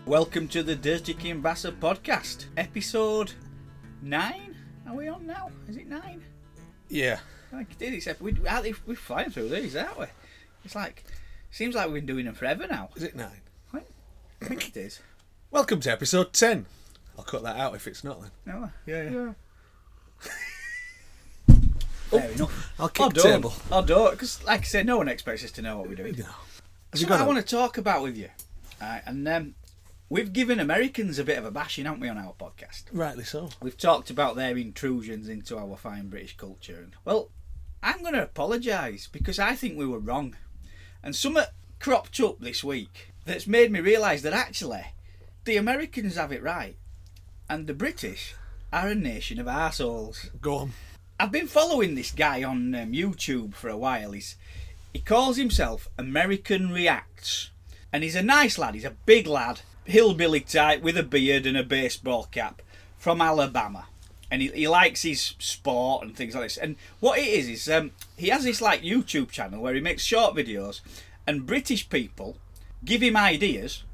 Welcome to the Dirty King Vassar podcast, episode 9. Are we on now? Is it 9? Yeah. We're flying through these, aren't we? It's like, seems like we've been doing them forever now. Is it 9? I think it is. Welcome to episode 10. I'll cut that out if it's not then. No, yeah. Fair enough. I'll keep the table. I'll do it, because like I said, no one expects us to know what we're doing. No. So I want to talk about with you. We've given Americans a bit of a bashing, haven't we, on our podcast? Rightly so. We've talked about their intrusions into our fine British culture. Well, I'm going to apologise because I think we were wrong. And something cropped up this week that's made me realise that actually the Americans have it right and the British are a nation of arseholes. Go on. I've been following this guy on YouTube for a while. He calls himself American Reacts. And he's a nice lad. He's a big lad, hillbilly type with a beard and a baseball cap from Alabama. And he likes his sport and things like this. And what it is he has this like YouTube channel where he makes short videos and British people give him ideas.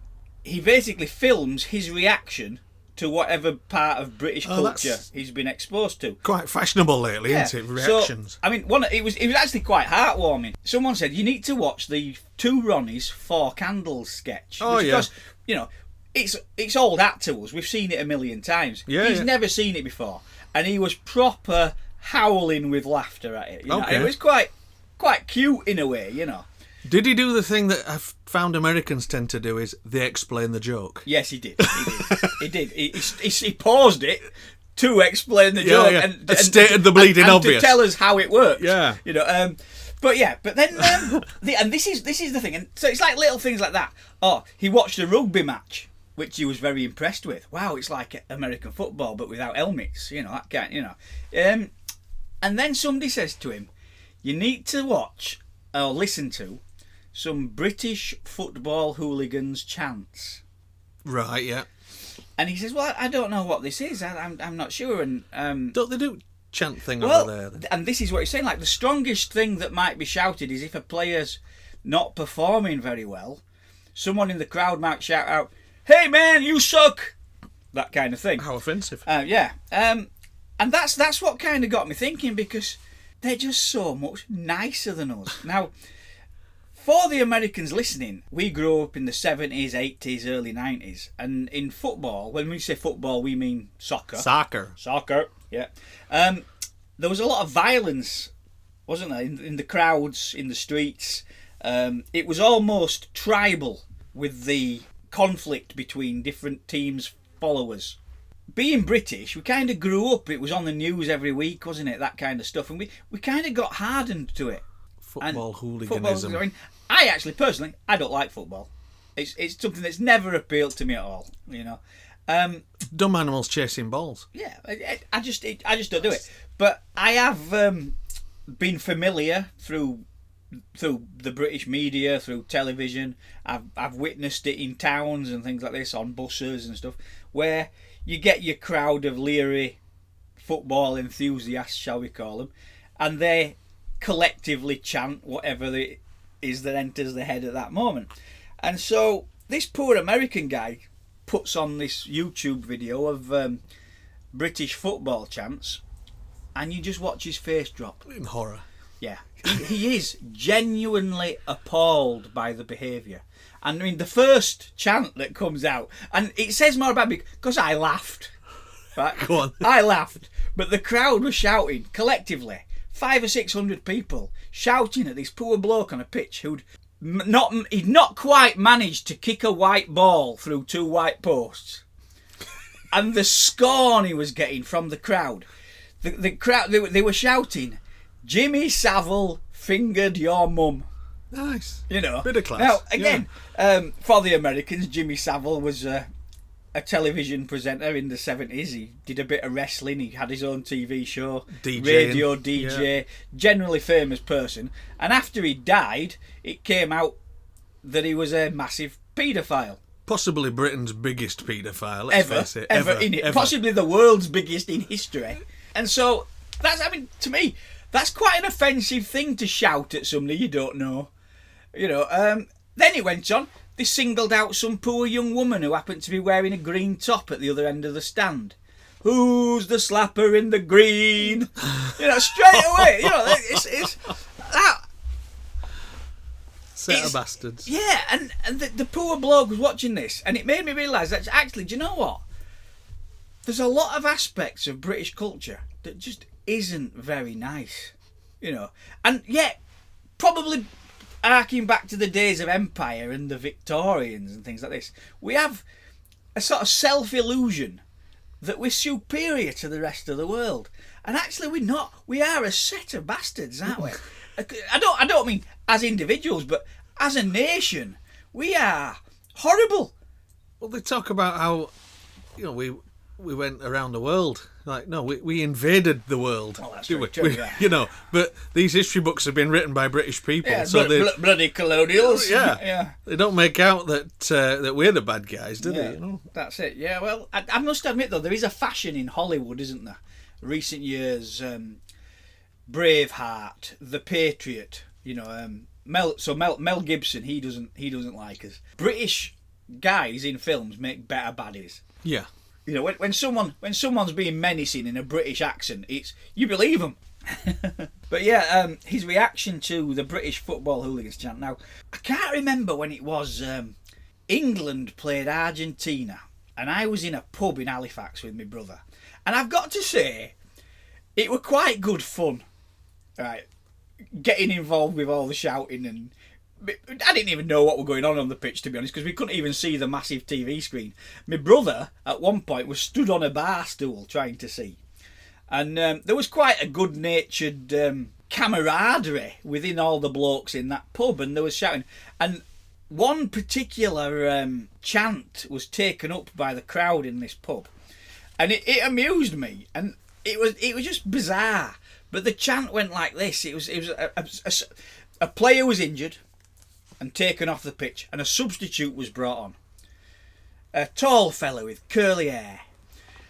He basically films his reaction to whatever part of British culture he's been exposed to. Quite fashionable lately, isn't it? Reactions. So, I mean, it was actually quite heartwarming. Someone said, you need to watch the Two Ronnies, Four Candles sketch. Because, you know, it's old hat to us. We've seen it a million times. He's never seen it before. And he was proper howling with laughter at it. You know? It was quite cute in a way, you know. Did he do the thing that I've found Americans tend to do, is they explain the joke? Yes, he did. He did. He paused it to explain the joke and stated the bleeding obvious. To tell us how it worked. Yeah. You know. But then and this is the thing, and so it's like little things like that. Oh, he watched a rugby match, which he was very impressed with. Wow, it's like American football but without helmets. You know that kind. You know. And then somebody says to him, "You need to watch or listen to some British football hooligans chants." Right, yeah. And he says, "Well, I don't know what this is. I'm not sure." And don't they do chant thing over there? Then? And this is what he's saying. Like the strongest thing that might be shouted is if a player's not performing very well, someone in the crowd might shout out, "Hey man, you suck!" That kind of thing. How offensive. Yeah. And that's what kind of got me thinking, because they're just so much nicer than us now. For the Americans listening, we grew up in the 70s, 80s, early 90s. And in football, when we say football, we mean soccer. Soccer, yeah. There was a lot of violence, wasn't there, in the crowds, in the streets. It was almost tribal with the conflict between different teams' followers. Being British, we kind of grew up, it was on the news every week, wasn't it, that kind of stuff. And we kind of got hardened to it. Football hooliganism. I mean, I actually, personally, I don't like football. It's something that's never appealed to me at all, you know. Dumb animals chasing balls. Yeah, I just don't do it. But I have been familiar through the British media, through television. I've witnessed it in towns and things like this, on buses and stuff, where you get your crowd of leery football enthusiasts, shall we call them, and they collectively chant whatever it is that enters the head at that moment. And so this poor American guy puts on this YouTube video of British football chants, and you just watch his face drop in horror. Yeah, he is genuinely appalled by the behaviour. And I mean, the first chant that comes out, and it says more about me because I laughed. Right? Go on. I laughed, but the crowd was shouting collectively. 500 or 600 people shouting at this poor bloke on a pitch who'd not quite managed to kick a white ball through two white posts, and the scorn he was getting from the crowd. The crowd, they were shouting, "Jimmy Savile fingered your mum." Nice, you know. Bit of class. Now again, for the Americans, Jimmy Savile was a television presenter in the 70s. He did a bit of wrestling. He had his own TV show, radio DJ, generally famous person. And after he died, it came out that he was a massive paedophile. Possibly Britain's biggest paedophile, ever. Possibly the world's biggest in history. And so, to me, that's quite an offensive thing to shout at somebody you don't know. You know, then it went on. They singled out some poor young woman who happened to be wearing a green top at the other end of the stand. Who's the slapper in the green? Straight away. It's that. Set of bastards. Yeah, and the poor bloke was watching this, and it made me realise that actually, do you know what? There's a lot of aspects of British culture that just isn't very nice, and yet probably harking back to the days of empire and the Victorians and things like this, we have a sort of self-illusion that we're superior to the rest of the world, and actually we're not. We are a set of bastards, aren't we? I don't mean as individuals, but as a nation, we are horrible. Well, they talk about how we went around the world. Like, no, we invaded the world. Oh, that's very true, yeah. But these history books have been written by British people, Yeah, so bloody colonials. Yeah, they don't make out that we're the bad guys, do they? That's it. Yeah, well, I must admit though, there is a fashion in Hollywood, isn't there? Recent years, Braveheart, The Patriot. Mel Gibson, he doesn't like us. British guys in films make better baddies. Yeah. When someone's being menacing in a British accent, you believe them. But yeah, his reaction to the British football hooligans chant. Now, I can't remember when it was. England played Argentina, and I was in a pub in Halifax with my brother, and I've got to say, it were quite good fun. Right, getting involved with all the shouting, and I didn't even know what was going on the pitch, to be honest, because we couldn't even see the massive TV screen. My brother, at one point, was stood on a bar stool trying to see. And there was quite a good-natured camaraderie within all the blokes in that pub, and they were shouting. And one particular chant was taken up by the crowd in this pub. And it amused me, and it was just bizarre. But the chant went like this. It was a player was injured and taken off the pitch, and a substitute was brought on. A tall fellow with curly hair.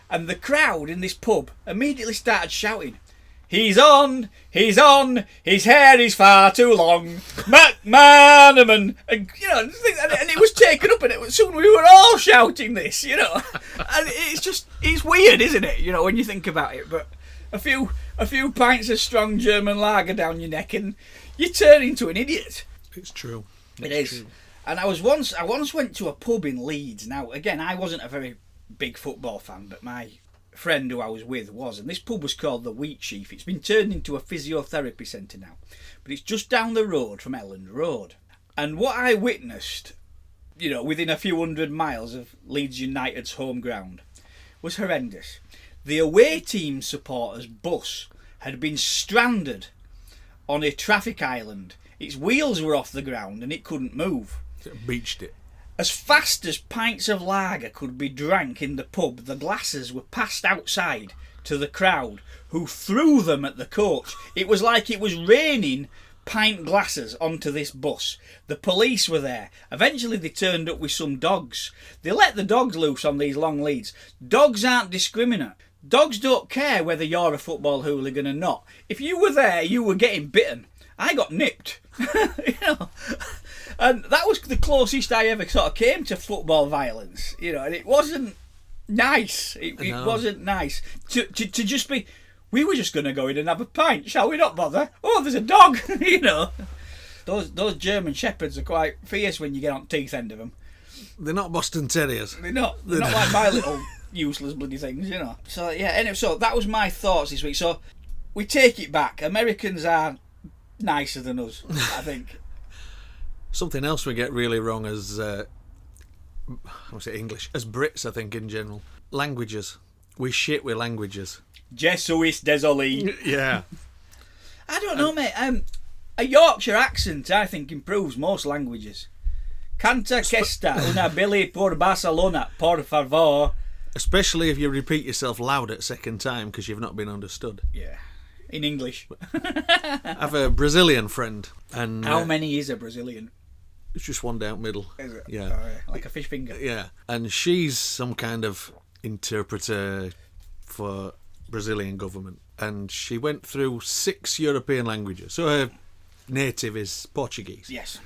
And the crowd in this pub immediately started shouting, "He's on! He's on! His hair is far too long! McManaman!" And it was taken up, and soon we were all shouting this, And it's weird, isn't it? When you think about it. But a few pints of strong German lager down your neck, and you turn into an idiot. It's true. It is. True. And I once went to a pub in Leeds. Now, again, I wasn't a very big football fan, but my friend who I was with was. And this pub was called the Wheat Sheaf. It's been turned into a physiotherapy centre now. But it's just down the road from Elland Road. And what I witnessed, within a few hundred miles of Leeds United's home ground, was horrendous. The away team supporters' bus had been stranded on a traffic island. Its wheels were off the ground and it couldn't move. It beached it. As fast as pints of lager could be drank in the pub, the glasses were passed outside to the crowd, who threw them at the coach. It was like it was raining pint glasses onto this bus. The police were there. Eventually they turned up with some dogs. They let the dogs loose on these long leads. Dogs aren't discriminate. Dogs don't care whether you're a football hooligan or not. If you were there, you were getting bitten. I got nipped. And that was the closest I ever sort of came to football violence, and it wasn't nice. It wasn't nice to just be. We were just going to go in and have a pint, shall we not bother? Oh, there's a dog, Those German shepherds are quite fierce when you get on teeth end of them. They're not Boston Terriers. They're not like my little useless bloody things, So yeah, anyway, so that was my thoughts this week. So we take it back. Americans are nicer than us, I think. Something else we get really wrong as English, as Brits, I think, in general. Languages. We shit with languages. Je suis désolé. Yeah. I don't know, mate. A Yorkshire accent, I think, improves most languages. Canta questa una Billy por Barcelona, por favor. Especially if you repeat yourself loud at second time because you've not been understood. Yeah. In English. I have a Brazilian friend. And how many is a Brazilian? It's just one down middle. Is it? Yeah. Oh, yeah. Like a fish finger. Yeah. And she's some kind of interpreter for Brazilian government. And she went through 6 European languages. So her native is Portuguese. Yes.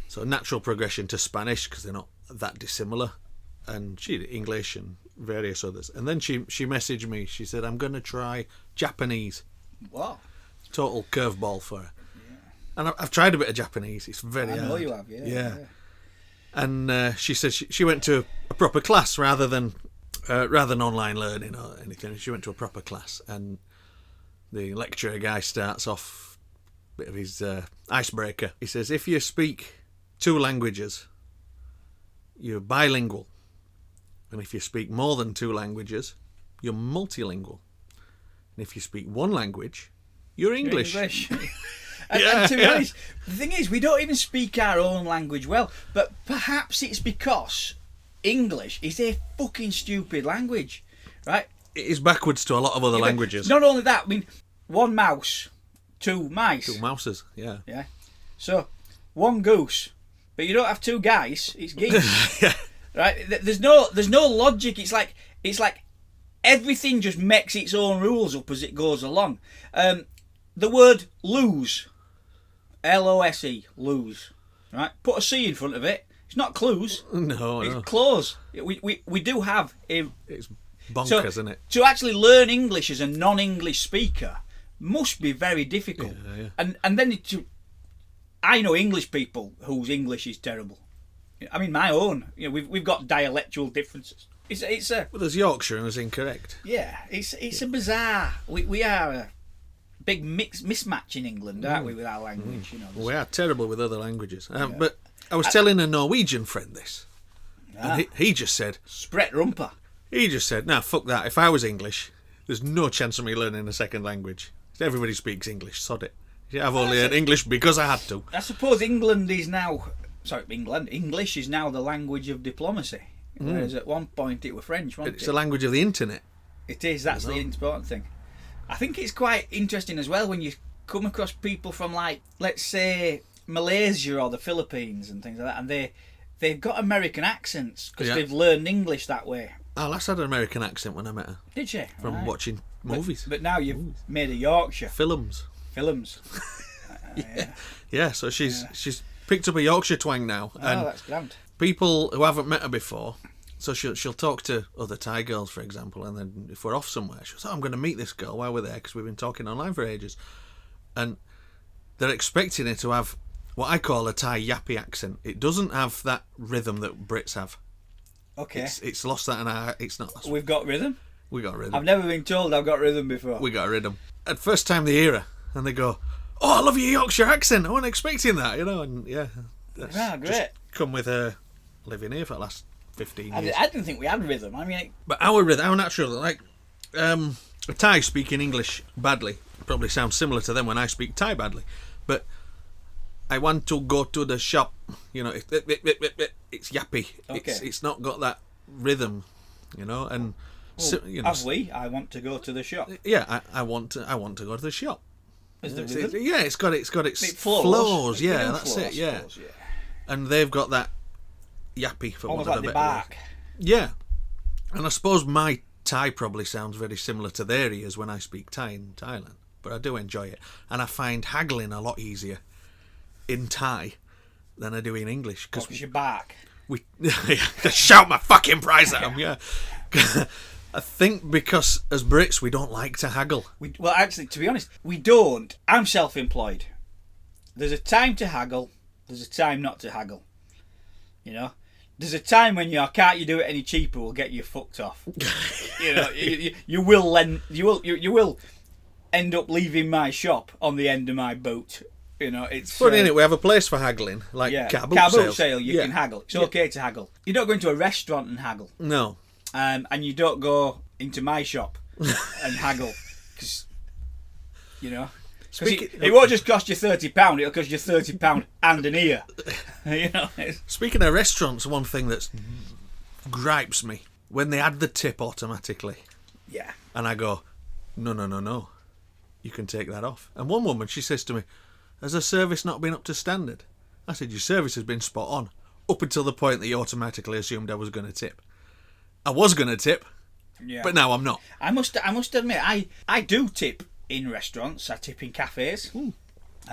So natural progression to Spanish, because they're not that dissimilar. And she did English and various others. And then she messaged me. She said, I'm going to try Japanese. What? Total curveball for her. Yeah. And I've tried a bit of Japanese. It's very hard. I know you have, yeah. And she said she went to a proper class rather than online learning or anything. She went to a proper class. And the lecturer guy starts off a bit of his icebreaker. He says, if you speak 2 languages, you're bilingual. And if you speak more than 2 languages, you're multilingual. And if you speak 1 language, you're English. And to be honest, the thing is, we don't even speak our own language well. But perhaps it's because English is a fucking stupid language, right? It is backwards to a lot of other languages. Not only that, I mean, 1 mouse, 2 mice. 2 mouses, yeah. Yeah. So, 1 goose, but you don't have 2 geese. It's geese. Yeah. Right? There's no logic. It's like everything just makes its own rules up as it goes along. The word lose, L-O-S-E, lose. Right? Put a C in front of it. It's not clues. No. It's close. We do have a. It's bonkers, isn't it? To actually learn English as a non-English speaker must be very difficult. Yeah. And then I know English people whose English is terrible. I mean, my own. You know, we've got dialectual differences. It's a. Well, there's Yorkshire and there's incorrect. Yeah, it's a bizarre. We are a big mismatch in England, aren't we, with our language? You know, we are terrible with other languages. But I was telling a Norwegian friend this, and he just said, "Spret rumpa." He just said, "Nah, fuck that. If I was English, there's no chance of me learning a second language. Everybody speaks English. Sod it. I've only learned English because I had to." I suppose England is now. Sorry, England. English is now the language of diplomacy. Whereas at one point it was French, wasn't it? It's the language of the internet. It is. That's the important thing. I think it's quite interesting as well when you come across people from, like, let's say Malaysia or the Philippines and things like that, and they've got American accents because they've learned English that way. Our lass had an American accent when I met her. Did she? From watching movies. But now you've made a Yorkshire. Films. Yeah. So she's picked up a Yorkshire twang now. And that's grand. People who haven't met her before, so she'll talk to other Thai girls, for example, and then if we're off somewhere, she'll say, I'm going to meet this girl while we're there because we've been talking online for ages. And they're expecting it to have what I call a Thai yappy accent. It doesn't have that rhythm that Brits have. Okay. It's lost that, and it's not. We've got rhythm? We got rhythm. I've never been told I've got rhythm before. We got rhythm. At first time they hear her, and they go, oh, I love your Yorkshire accent. I wasn't expecting that, and yeah. That's great. Just come with her living here for the last 15 years. I didn't think we had rhythm. I mean... But our rhythm, our natural, like, a Thai speaking English badly probably sounds similar to them when I speak Thai badly. But I want to go to the shop, it's yappy. Okay. It's not got that rhythm, and... I want to go to the shop. Yeah, I want to go to the shop. Is there rhythm? It's got its it flows. Yeah, that's it. Yeah. Flows, yeah. And they've got that yappy for almost want of like a the better bark. word. Yeah, and I suppose my Thai probably sounds very similar to their ears when I speak Thai in Thailand, but I do enjoy it, and I find haggling a lot easier in Thai than I do in English because you bark. Just shout my fucking price at them. Yeah. I think because as Brits we don't like to haggle. Well, actually, to be honest, we don't. I'm self-employed. There's a time to haggle. There's a time not to haggle. There's a time when can't you do it any cheaper will get you fucked off. You will end up leaving my shop on the end of my boat. It's funny, isn't it? We have a place for haggling, like car boot sale. You can haggle. It's okay to haggle. You don't go into a restaurant and haggle. No. And you don't go into my shop and haggle because it won't just cost you £30. It'll cost you £30 and an ear. Speaking of restaurants, one thing that gripes me when they add the tip automatically. Yeah. And I go, no, you can take that off. And one woman, she says to me, has the service not been up to standard? I said, your service has been spot on up until the point that you automatically assumed I was going to tip. I was going to tip, but now I'm not. I must admit, I do tip in restaurants. I tip in cafes.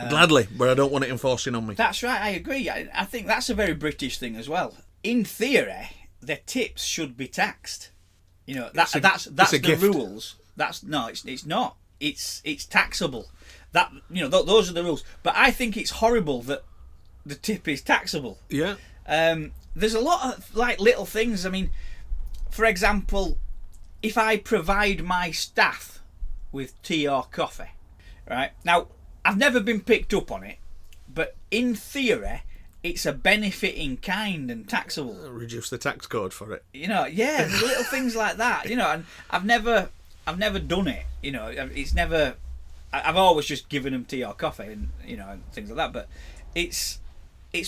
Gladly, but I don't want it enforcing on me. That's right, I agree. I think that's a very British thing as well. In theory, the tips should be taxed. You know, that's the gift. rules. It's not. It's taxable. Those are the rules. But I think it's horrible that the tip is taxable. Yeah. There's a lot of like little things. I mean, for example, if I provide my staff with tea or coffee, right? Now, I've never been picked up on it, but in theory, it's a benefit in kind and taxable. Reduce the tax code for it. You know, yeah, there's little things like that. You know, and I've never done it. You know, it's never. I've always just given them tea or coffee, and and things like that. But it's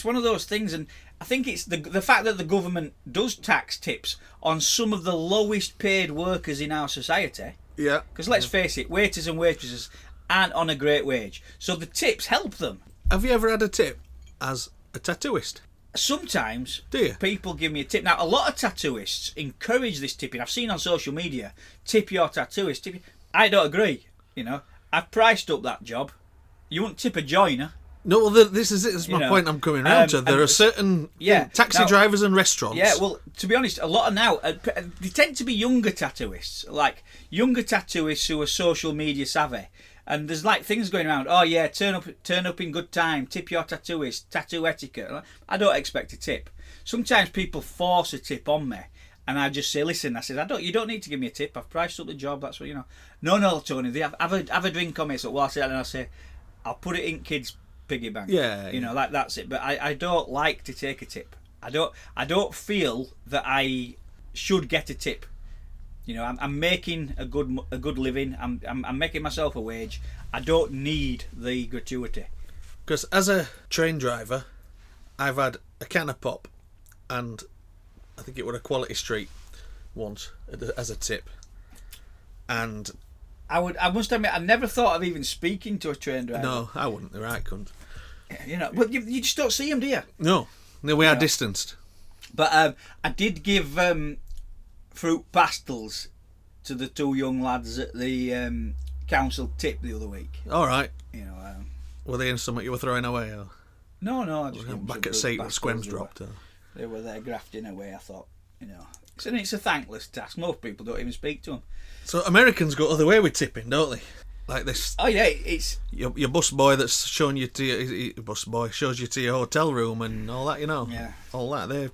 one of those things, and I think it's the fact that the government does tax tips on some of the lowest paid workers in our society. Yeah. Because let's face it, waiters and waitresses aren't on a great wage, so the tips help them. Have you ever had a tip as a tattooist? Sometimes Do you? people give me a tip. Now, a lot of tattooists encourage this tipping. I've seen on social media, tip your tattooist. I don't agree. I've priced up that job. You wouldn't tip a joiner. No, well, this is it. This is my point I'm coming round to. There are certain taxi drivers and restaurants. Yeah, well, to be honest, a lot of now, they tend to be younger tattooists, like younger tattooists who are social media savvy. And there's like things going around, oh yeah, turn up in good time, tip your tattooist, tattoo etiquette. I don't expect a tip. Sometimes people force a tip on me, and I just say, listen, you don't need to give me a . I've priced up the job, that's what No, Tony, have a drink on me. So I'll say, I'll put it in kids' piggy bank. Yeah. Like that's it. But I don't like to take a tip. I don't feel that I should get a tip. I'm making a good living. I'm making myself a wage. I don't need the gratuity. Because as a train driver, I've had a can of pop, and I think it was a Quality Street once as a tip. And I must admit, I never thought of even speaking to a train driver. No, I wouldn't. The right cunt. But you just don't see them, do you? No, we are distanced. But I did give fruit pastels to the two young lads at the council tip the other week. All right. Were they in something you were throwing away? Or? No, I just back at seat when squems dropped. They were there grafting away. I thought, it's a thankless task. Most people don't even speak to them. So Americans go other way with tipping, don't they? Like this. Oh yeah, it's your bus boy that's showing you to shows you to your hotel room and all that. Yeah. All that.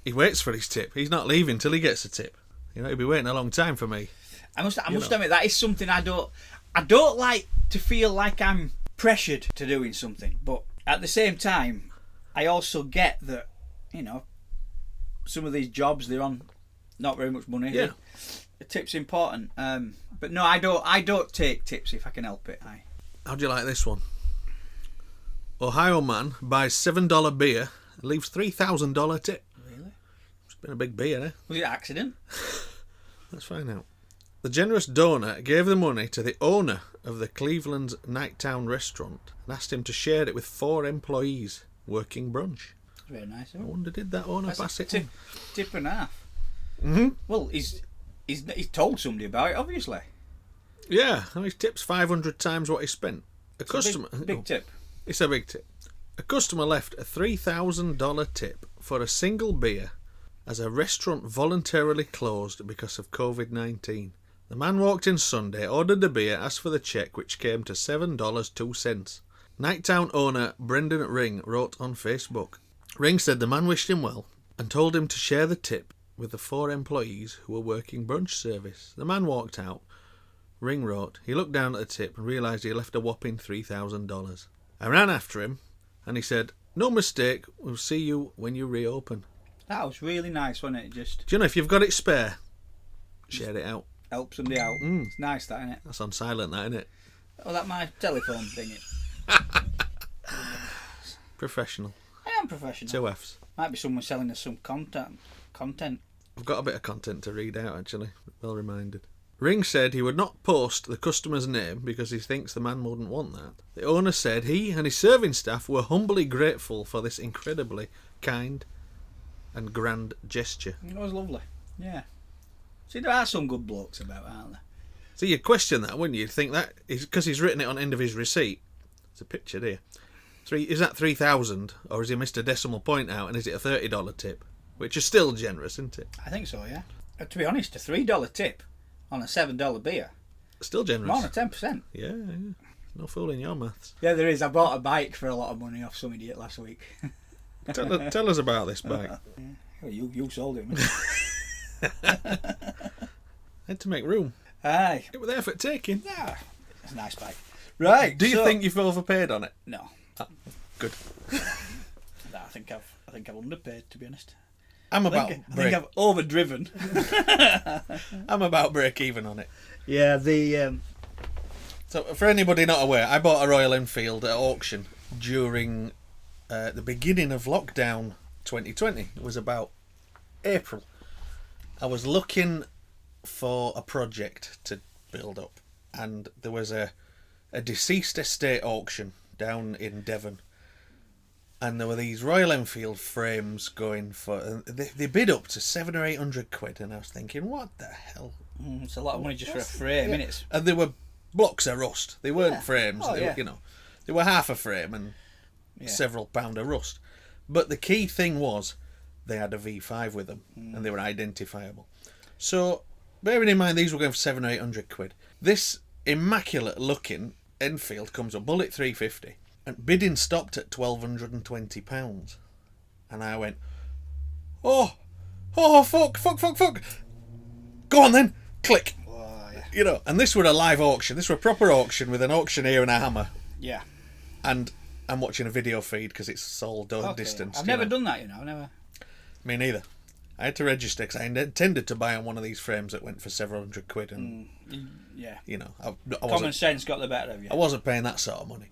He waits for his tip. He's not leaving till he gets a tip. He'll be waiting a long time for me. I must admit that is something I don't like to feel like I'm pressured to doing something, but at the same time, I also get that some of these jobs they're on not very much money. Yeah. The tip's important. But no, I don't take tips if I can help it. How do you like this one? Ohio man buys $7 beer and leaves $3,000 tip. Really? It's been a big beer, eh? Was it an accident? Let's find out. The generous donor gave the money to the owner of the Cleveland's Nighttown restaurant and asked him to share it with 4 employees working brunch. Very nice. I wonder, did that owner pass it on? Tip and a half. Mm-hmm. Well, he's told somebody about it, obviously. Yeah, and he tips 500 times what he spent. Big tip. It's a big tip. A customer left a $3,000 tip for a single beer as a restaurant voluntarily closed because of COVID-19. The man walked in Sunday, ordered the beer, asked for the check, which came to $7.02. Nighttown owner Brendan Ring wrote on Facebook. Ring said the man wished him well and told him to share the tip with the 4 employees who were working brunch service. The man walked out. Ring wrote, he looked down at the tip and realised he left a whopping $3,000. I ran after him and he said, no mistake, we'll see you when you reopen. That was really nice, wasn't it? Just do you know, if you've got it spare, share it out. Help somebody out. It's nice, that, isn't it? That's on silent, that, isn't it? Oh, that my telephone thing. Professional. I am professional. 2 Fs. Might be someone selling us some content. I've got a bit of content to read out, actually. Well reminded. Ring said he would not post the customer's name because he thinks the man wouldn't want that. The owner said he and his serving staff were humbly grateful for this incredibly kind and grand gesture. It was lovely. Yeah. See, there are some good blokes about, aren't there? So you'd question that, wouldn't you? You'd think that because he's written it on the end of his receipt. It's a picture there. Is that 3,000, or has he missed a decimal point out, and is it a $30 tip? Which is still generous, isn't it? I think so, yeah. To be honest, a $3 tip on a $7 beer. Still generous. More than 10%. Yeah. No fooling your maths. Yeah, there is. I bought a bike for a lot of money off some idiot last week. Tell us about this bike. Well, you sold it, mate. Had to make room. Aye. It was there for taking. Yeah, it's a nice bike. Right. Do you think you've overpaid on it? No. Good. No, I think I've underpaid, to be honest. I think I've overdriven. I'm about break even on it. Yeah, the So for anybody not aware, I bought a Royal Enfield at auction during the beginning of lockdown 2020. It was about April. I was looking for a project to build up, and there was a deceased estate auction down in Devon, and there were these Royal Enfield frames going for, they bid up to £700 or £800, and I was thinking, what the hell? It's a lot of money just for a frame, yeah. innit? And they were blocks of rust. They weren't frames. Oh, they were, they were half a frame and several pound of rust. But the key thing was they had a V5 with them, and they were identifiable. So, bearing in mind these were going for £700 or £800, this immaculate looking Enfield comes up, bullet 350, and bidding stopped at £1,220. And I went, oh, fuck. Go on then, click. Oh, yeah. And this were a live auction. This were a proper auction with an auctioneer and a hammer. Yeah. And I'm watching a video feed because it's all distance. I've never done that, never. Me neither. I had to register because I intended to buy on one of these frames that went for several £100, and yeah, I common sense got the better of you. I wasn't paying that sort of money.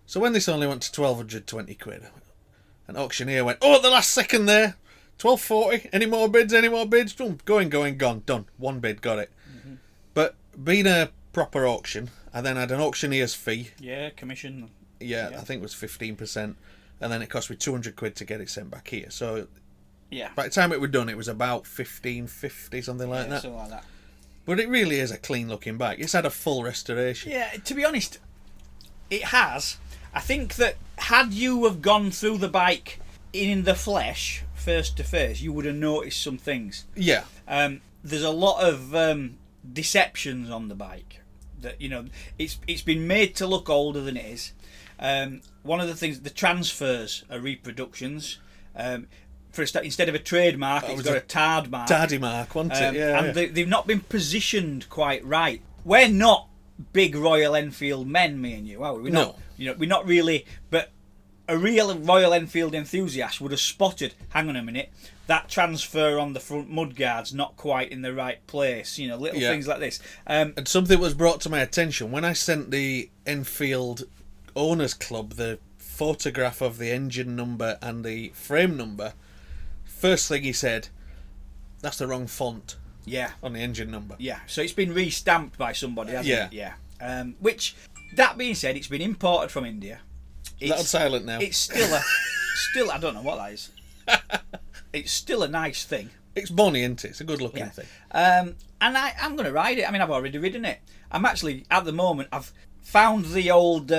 So when this only went to £1,220, an auctioneer went, oh, at the last second there, £1,240. Any more bids? Boom, going, gone, done. One bid, got it. Mm-hmm. But being a proper auction, I then had an auctioneer's fee. Yeah, commission. Yeah, I think it was 15%, and then it cost me £200 to get it sent back here. So yeah, by the time it was done, it was about $1,550, something like that. Something like that. But it really is a clean looking bike. It's had a full restoration. Yeah, to be honest, it has. I think that had you have gone through the bike in the flesh, face to face, you would have noticed some things. Yeah. There's a lot of deceptions on the bike. That it's been made to look older than it is. One of the things, the transfers are reproductions. Instead of a trademark, it's got a tard mark. Tardy mark, wasn't it? Yeah. And they've not been positioned quite right. We're not big Royal Enfield men, me and you, are we? No. We're not really. But a real Royal Enfield enthusiast would have spotted, hang on a minute, that transfer on the front mudguard's not quite in the right place. Little things like this. And something was brought to my attention when I sent the Enfield Owners Club the photograph of the engine number and the frame number. First thing he said, that's the wrong font. Yeah. On the engine number. Yeah. So it's been re-stamped by somebody, hasn't it? Yeah. Which, that being said, it's been imported from India. That's silent now. It's still I don't know what that is. It's still a nice thing. It's bonny, isn't it? It's a good looking thing. And I'm going to ride it. I mean, I've already ridden it. I'm actually, at the moment, I've found the old,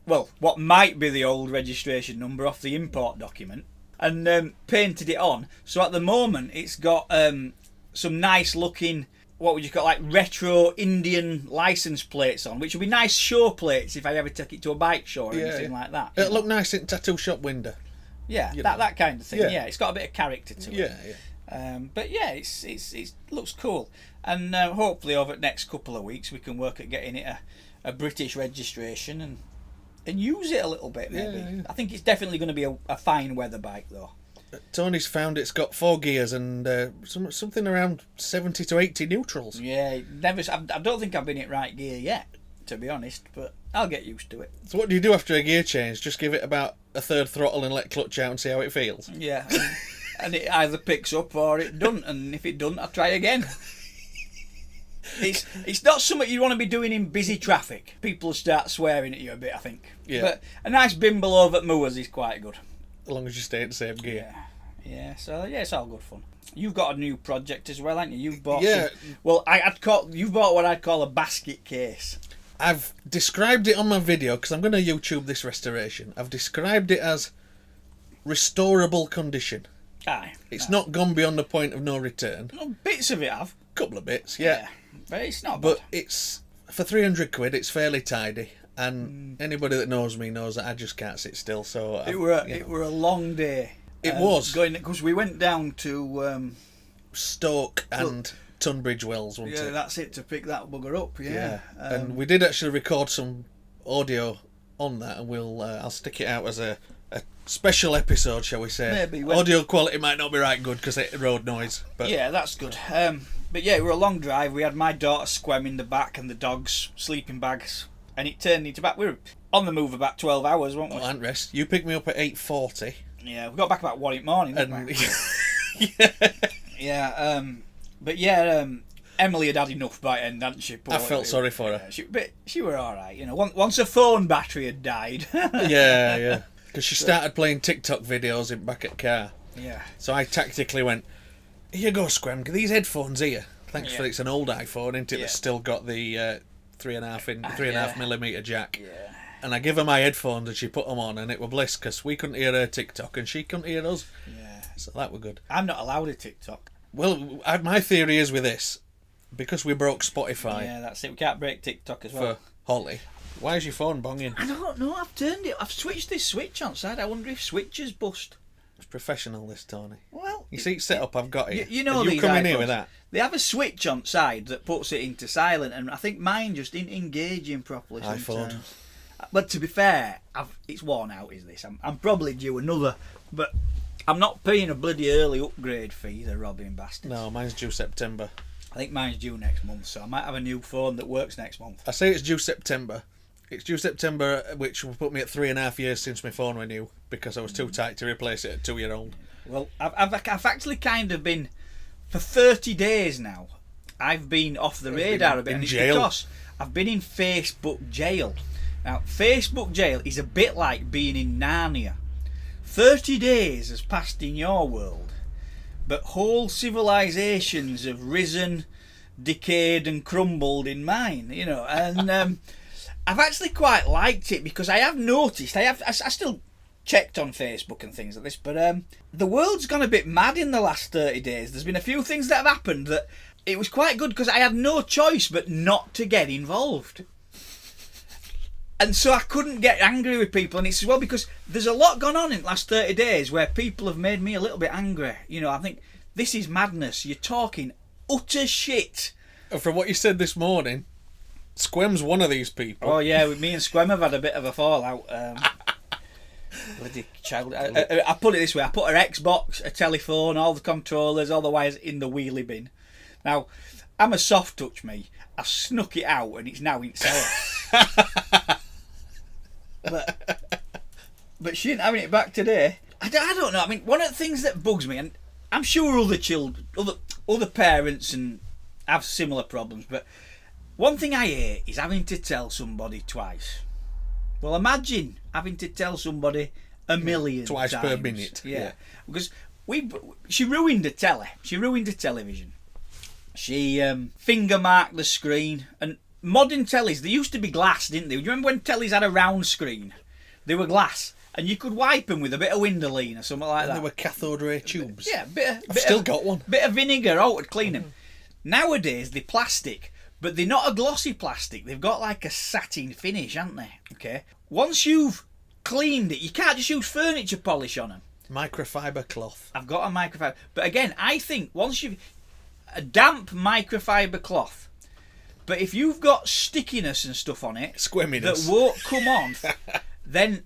what might be the old registration number off the import document, and painted it on. So at the moment, it's got some nice looking, what would you call, like retro Indian license plates on, which would be nice show plates if I ever take it to a bike show or anything like that. It'll look nice in tattoo shop window. Yeah, that kind of thing. Yeah, it's got a bit of character to it. Yeah. But yeah, it looks cool, and hopefully over the next couple of weeks we can work at getting it a British registration and use it a little bit. Maybe. Yeah. I think it's definitely going to be a fine weather bike though. Tony's found it's got 4 gears and something around 70 to 80 neutrals. Yeah, I don't think I've been in right gear yet, to be honest, but I'll get used to it. So what do you do after a gear change? Just give it about a third throttle and let clutch out and see how it feels? Yeah, and it either picks up or it doesn't, and if it doesn't, I'll try again. It's not something you want to be doing in busy traffic. People start swearing at you a bit, I think. Yeah. But a nice bimble over at Moors is quite good. As long as you stay in the same gear. Yeah. So it's all good fun. You've got a new project as well, haven't you? You've bought you've bought what I'd call a basket case. I've described it on my video, because I'm going to YouTube this restoration. I've described it as restorable condition. Aye. It's not gone beyond the point of no return. Well, bits of it have. Couple of bits, yeah. But it's not But bad. it's, for 300 quid, it's fairly tidy. And anybody that knows me knows that I just can't sit still. So It were a long day. It was. Because we went down to Stoke and Tunbridge Wells, wasn't yeah, it? that's it, to pick that bugger up. Yeah. And we did actually record some audio on that, and I'll stick it out as a special episode, shall we say? Maybe audio quality might not be right good because it's road noise, but yeah, that's good. But yeah, it were a long drive. We had my daughter squem in the back and the dog's sleeping bags, and it turned into we were on the move about 12 hours, weren't we? well, and rest. You picked me up at 8:40, Yeah, we got back about 1 in the morning, didn't and we? Yeah. But yeah, Emily had had enough by end, hadn't she? I felt sorry for her. But she were all right, Once her phone battery had died. yeah, because she started playing TikTok videos in back at car. Yeah. So I tactically went, "Here you go, Squem. These headphones here. Thanks for Yeah. it's an old iPhone, isn't it? Yeah. That's still got the 3.5 millimeter jack." Yeah. And I give her my headphones and she put them on, and it were bliss because we couldn't hear her TikTok and she couldn't hear us. Yeah. So that were good. I'm not allowed a TikTok. Well, my theory is with this, because we broke Spotify Yeah, that's it. We can't break TikTok as well. for Holly. Why is your phone bonging? I don't know. I've turned it. I've switched this switch on side. I wonder if switches bust. It's professional, this, Tony. Well, You see, set up I've got it. you know and these you come in here iPhones, with that. They have a switch on side that puts it into silent, and I think mine just didn't engage in properly sometimes. iPhone. But to be fair, it's worn out. Is this? I'm probably due another, but I'm not paying a bloody early upgrade fee. They're robbing bastards. No, mine's due September. I think mine's due next month, so I might have a new phone that works next month. I say it's due September. It's due September, which will put me at 3.5 years since my phone went new, because I was too tight to replace it at 2-year-old. Well, I've actually kind of been for 30 days now. I've been off the radar a bit, in and it's jail. because I've been in Facebook jail. Now, Facebook jail is a bit like being in Narnia. 30 days has passed in your world, but whole civilizations have risen, decayed, and crumbled in mine. And I've actually quite liked it because I have noticed. I still checked on Facebook and things like this, but the world's gone a bit mad in the last 30 days. There's been a few things that have happened that it was quite good because I had no choice but not to get involved. And so I couldn't get angry with people, and it's as well because there's a lot gone on in the last 30 days where people have made me a little bit angry. I think this is madness. You're talking utter shit. And from what you said this morning, Squem's one of these people. Oh yeah, me and Squem have had a bit of a fallout. Bloody child. I put it this way: I put her Xbox, a telephone, all the controllers, all the wires in the wheelie bin. Now, I'm a soft touch me. I snuck it out and it's now in cellar. But she ain't having it back today. I don't know. I mean, one of the things that bugs me, and I'm sure other children, other parents, and have similar problems, but one thing I hate is having to tell somebody twice. Well, imagine having to tell somebody a million Twice times. per minute. Yeah. Because she ruined the telly. She ruined the television. She finger marked the screen. And modern tellies, they used to be glass, didn't they? Do you remember when tellies had a round screen? They were glass. And you could wipe them with a bit of Windoline or something like And that. they were cathode ray tubes. Yeah, I've still got one. Bit of vinegar out to clean them. Nowadays they're plastic, but they're not a glossy plastic. They've got like a satin finish, haven't they? Okay. Once you've cleaned it, you can't just use furniture polish on them. Microfiber cloth. I've got a microfiber, but again, I think once you've a damp microfiber cloth, but if you've got stickiness and stuff on it Squeminess. that won't come on, then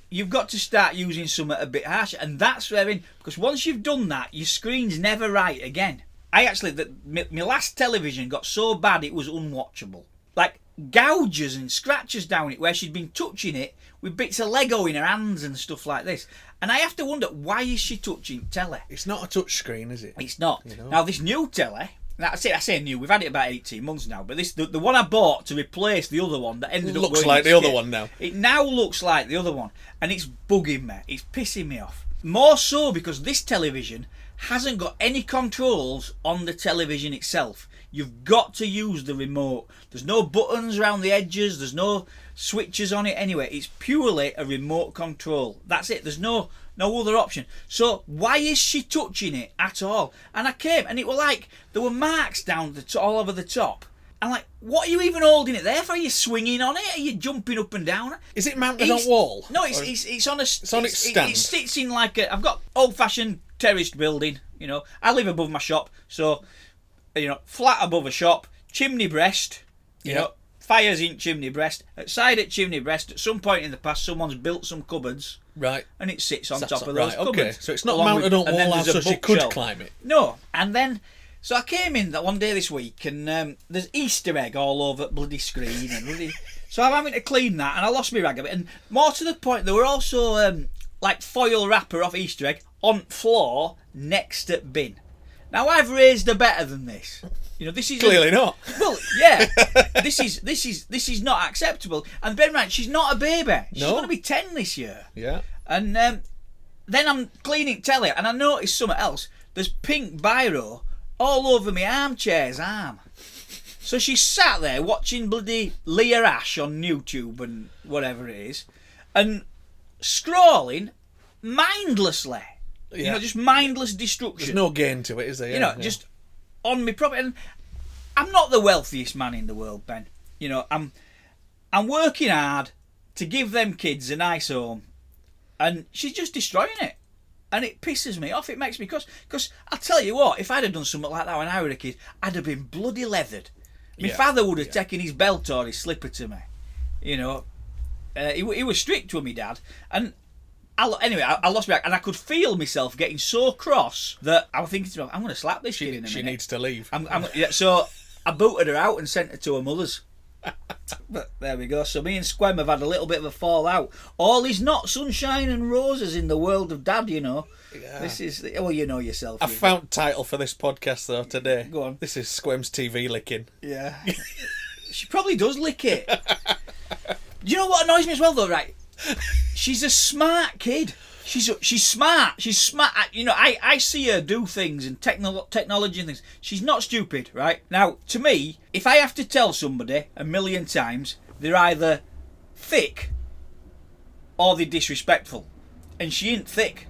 you've got to start using something a bit harsher, and that's where because once you've done that, your screen's never right again. I actually, my last television got so bad it was unwatchable. Like gouges and scratches down it where she'd been touching it with bits of Lego in her hands and stuff like this. And I have to wonder, why is she touching telly? It's not a touch screen, is it? It's not. You know? Now this new telly, I say new, we've had it about 18 months now, but this the one I bought to replace the other one that ended up Looks going like in the other skip. one now. It now looks like the other one, and it's bugging me. It's pissing me off. More so because this television hasn't got any controls on the television itself. You've got to use the remote. There's no buttons around the edges. There's no switches on it anyway. It's purely a remote control. That's it. There's no other option. So why is she touching it at all? And I came, and it were like there were marks down all over the top. I'm like, what are you even holding it there for? Are you swinging on it? Are you jumping up and down? Is it mounted on wall? No, it's on a. It's on its stand. It sits in like a. I've got old-fashioned terraced building. You know, I live above my shop, so flat above a shop, chimney breast. You know, fires in chimney breast. Outside at chimney breast, at some point in the past, someone's built some cupboards. Right. And it sits on top of those cupboards. Okay, so it's not mounted on wall, so she could climb it. No, and then. So I came in that one day this week, and there's Easter egg all over the bloody screen, and so I'm having to clean that, and I lost my rag a bit. And more to the point, there were also like foil wrapper off Easter egg on floor next to bin. Now I've raised her better than this. This is clearly not. Well, yeah, this is not acceptable. And bear in mind, she's not a baby. She's going to be 10 this year. Yeah. And then I'm cleaning telly, and I noticed something else. There's pink biro all over my armchair's arm. So she's sat there watching bloody Leah Ash on YouTube and whatever it is, and scrolling mindlessly. Yeah. Just mindless destruction. There's no gain to it, is there? Yeah, just on my property. And I'm not the wealthiest man in the world, Ben. I'm working hard to give them kids a nice home, and she's just destroying it. And it pisses me off. It makes me because I'll tell you what, if I'd have done something like that when I was a kid, I'd have been bloody leathered. My father would have taken his belt or his slipper to me. He was strict with me dad. And I lost my back, and I could feel myself getting so cross that I was thinking to myself, I'm going to slap this kid in a minute. She needs to leave. So I booted her out and sent her to her mother's. But there we go. So me and Squem have had a little bit of a fallout. All is not sunshine and roses in the world of Dad, Yeah. This is yourself. I found title for this podcast though today. Go on. This is Squem's TV licking. Yeah. She probably does lick it. Do you know what annoys me as well though? Right. She's a smart kid. She's smart. She's smart. I see her do things and technology and things. She's not stupid, right? Now, to me, if I have to tell somebody a million times, they're either thick or they're disrespectful. And she ain't thick.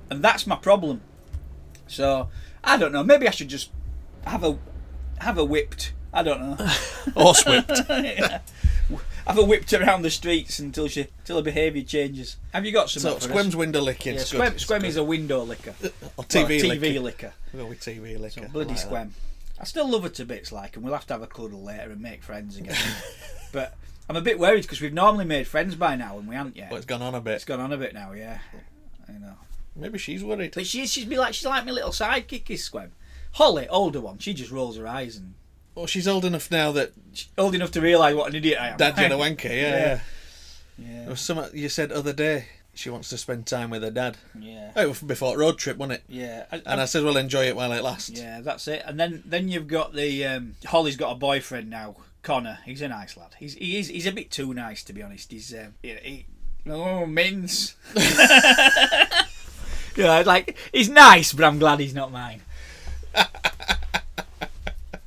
And that's my problem. So, I don't know. Maybe I should just have her whipped. I don't know. Horse whipped. Yeah. Have her whipped around the streets until her behaviour changes. Have you got some? So Squem's window licking. Yeah, Squem is a window licker. Or TV licker. We'll go with TV licker. So bloody like Squem. I still love her to bits, and we'll have to have a cuddle later and make friends again. But I'm a bit worried because we've normally made friends by now and we haven't yet. Well, it's gone on a bit. It's gone on a bit now, yeah. I know. Maybe she's worried. But she's like my little sidekick is Squem. Holly, older one, she just rolls her eyes and. Well, she's old enough now that... Old enough to realise what an idiot I am. Dad's a wanker, yeah. Yeah. There was something you said the other day. She wants to spend time with her dad. Yeah. Oh, before road trip, wasn't it? Yeah. I said, well, enjoy it while it lasts. Yeah, that's it. And then you've got Holly's got a boyfriend now, Connor. He's a nice lad. He's a bit too nice, to be honest. He's mince. He's nice, but I'm glad he's not mine.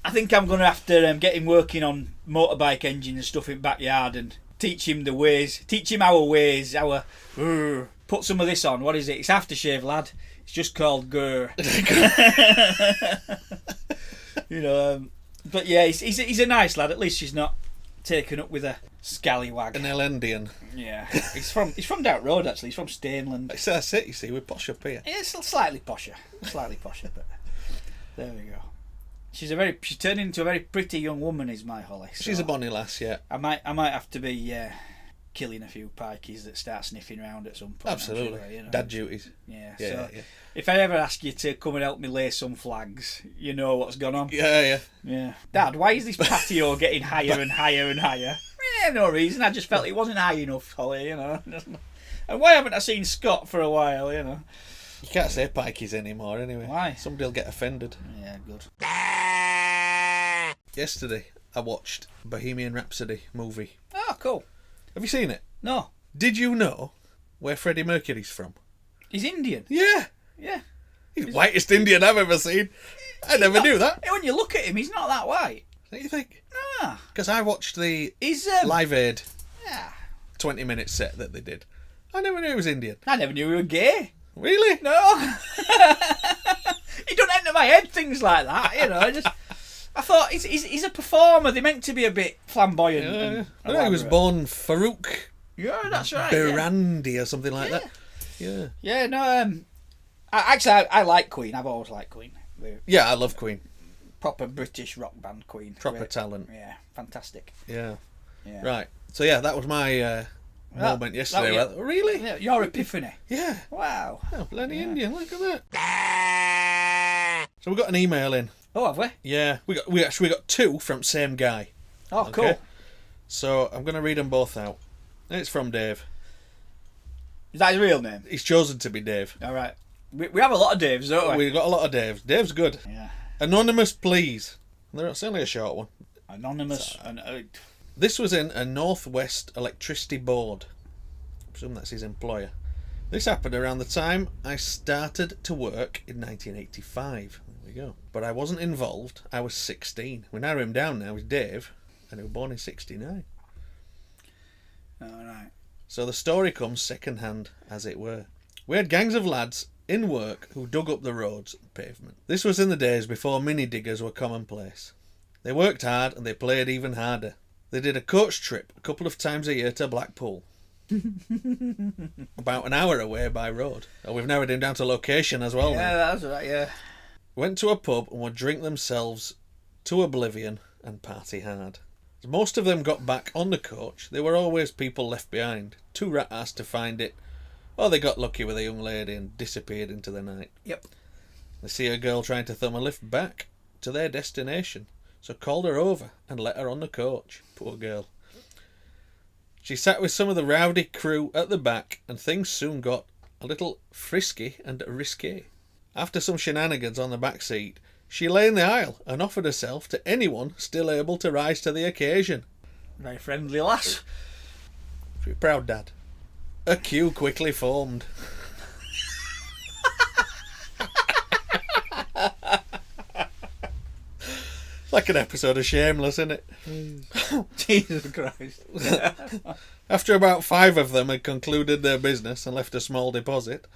I think I'm going to have to get him working on motorbike engine and stuff in the backyard and teach him our ways, put some of this on. What is it? It's aftershave, lad. It's just called Gurr. But yeah, he's a nice lad. At least she's not taken up with a scallywag. An Ellendian. Yeah. He's from down road, actually. He's from Stainland. That's it, you see. We're posh up here. Yeah, it's slightly posher, but there we go. She's turned into a very pretty young woman, is my Holly. So she's a bonny lass, yeah. I might have to be killing a few pikeys that start sniffing around at some point. Absolutely. Sure, Dad duties. Yeah. Yeah. If I ever ask you to come and help me lay some flags, you know what's gone on. Yeah. Dad, why is this patio getting higher and higher and higher? No reason. I just felt it wasn't high enough, Holly. And why haven't I seen Scott for a while? You can't say pikeys anymore anyway. Why? Somebody'll get offended. Yeah, good. Yesterday, I watched Bohemian Rhapsody movie. Oh, cool. Have you seen it? No. Did you know where Freddie Mercury's from? He's Indian. Yeah. Yeah. He's the whitest Indian I've ever seen. I never knew that. When you look at him, he's not that white. What do you think? Ah. Because I watched the He's Live Aid Yeah. 20-minute set that they did. I never knew he was Indian. I never knew he was gay. Really? No. He don't enter my head, things like that, you know. I thought he's a performer. They're meant to be a bit flamboyant. Yeah. And I know he was born Farouk Yeah, that's right. Berandi or something like that. Yeah. Yeah, no. I like Queen. I've always liked Queen. Yeah, I love Queen. Proper British rock band Queen. Proper talent. Yeah, fantastic. Yeah. Yeah. Right. So yeah, that was my moment yesterday. Really? Yeah, your epiphany. Yeah. Wow. Oh, bloody Indian! Look at that. So we got an email in. Oh, have we? Yeah, we actually got two from same guy. Oh, Okay. cool. So I'm going to read them both out. It's from Dave. Is that his real name? He's chosen to be Dave. All right. We have a lot of Daves, don't we? We've got a lot of Daves. Dave's good. Yeah. Anonymous, please. It's only a short one. Anonymous. This was in a Northwest Electricity Board. I presume that's his employer. This happened around the time I started to work in 1985. There we go. But I wasn't involved. I was 16. We narrow him down now. He's Dave, and he was born in 69. All right. So the story comes second hand, as it were. We had gangs of lads in work who dug up the roads and pavement. This was in the days before mini diggers were commonplace. They worked hard and they played even harder. They did a coach trip a couple of times a year to Blackpool. About an hour away by road. Oh, we've narrowed him down to location as well. Yeah, now. that's right, yeah. Went to a pub and would drink themselves to oblivion and party hard. As most of them got back on the coach, there were always people left behind, too rat-assed to find it, or they got lucky with a young lady and disappeared into the night. Yep. They see a girl trying to thumb a lift back to their destination, so called her over and let her on the coach. Poor girl. She sat with some of the rowdy crew at the back, and things soon got a little frisky and risky. After some shenanigans on the back seat, she lay in the aisle and offered herself to anyone still able to rise to the occasion. Very friendly lass. Pretty proud, Dad. A queue quickly formed. Like an episode of Shameless, isn't it? Jesus Christ. After about 5 of them had concluded their business and left a small deposit,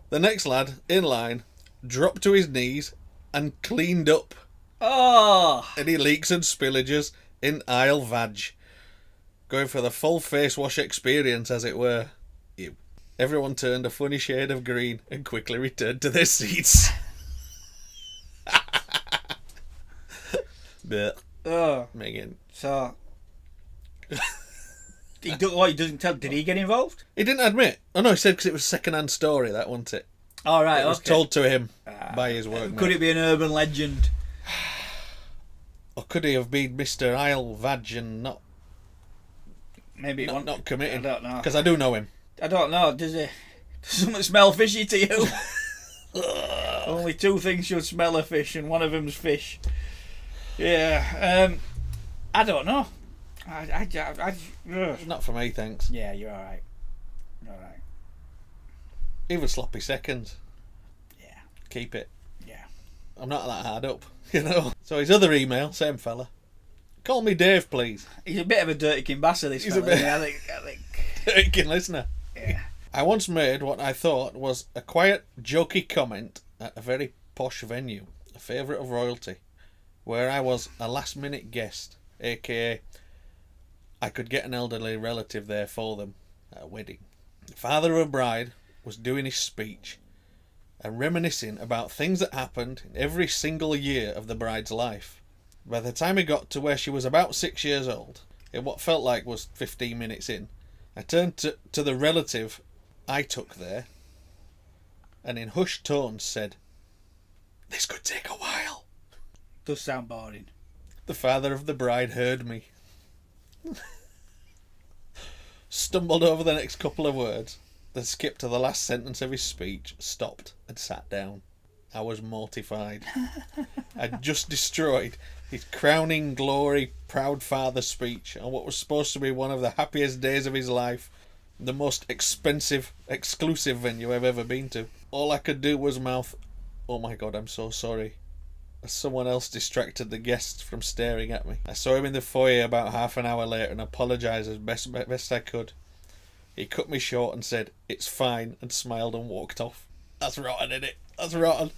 the next lad in line dropped to his knees and cleaned up Oh. any leaks and spillages in aisle vag, going for the full face wash experience, as it were. Everyone turned a funny shade of green and quickly returned to their seats. But Oh. Megan, So. He doesn't tell. Did he get involved? he didn't admit. Oh no, he said because it was a second-hand story, that wasn't it? All right. It was okay. told to him by his workmate. Could it be an urban legend? Or could he have been Mr. Isle Vag and not Maybe it not committing? I don't know. Because I do know him. I don't know. Does something smell fishy to you? Only 2 things should smell of fish, and one of them's fish. Yeah. I don't know. Ugh. Not for me, thanks. Yeah, you're all right. You're all right. Even sloppy seconds. Yeah. Keep it. Yeah. I'm not that hard up, you know. So his other email, same fella. Call me Dave, please. He's a bit of a dirty kimbasser, this He's fella. a bit- I think. Taking listener. Yeah. I once made what I thought was a quiet, jokey comment at a very posh venue, a favourite of royalty, where I was a last-minute guest, aka I could get an elderly relative there for them at a wedding. The father of a bride was doing his speech and reminiscing about things that happened in every single year of the bride's life. By the time he got to where she was about 6 years old, in what felt like was 15 minutes in, I turned to the relative I took there and in hushed tones said, "This could take a while." Does sound boring. The father of the bride heard me, stumbled over the next couple of words, then skipped to the last sentence of his speech, stopped and sat down. I was mortified. I'd just destroyed his crowning glory, proud father speech on what was supposed to be one of the happiest days of his life, the most expensive, exclusive venue I've ever been to. All I could do was mouth, "Oh my God, I'm so sorry. Someone else distracted the guests from staring at me. I saw him in the foyer about half an hour later and apologised as best I could. He cut me short and said, 'It's fine,' and smiled and walked off." That's rotten, isn't it? That's rotten.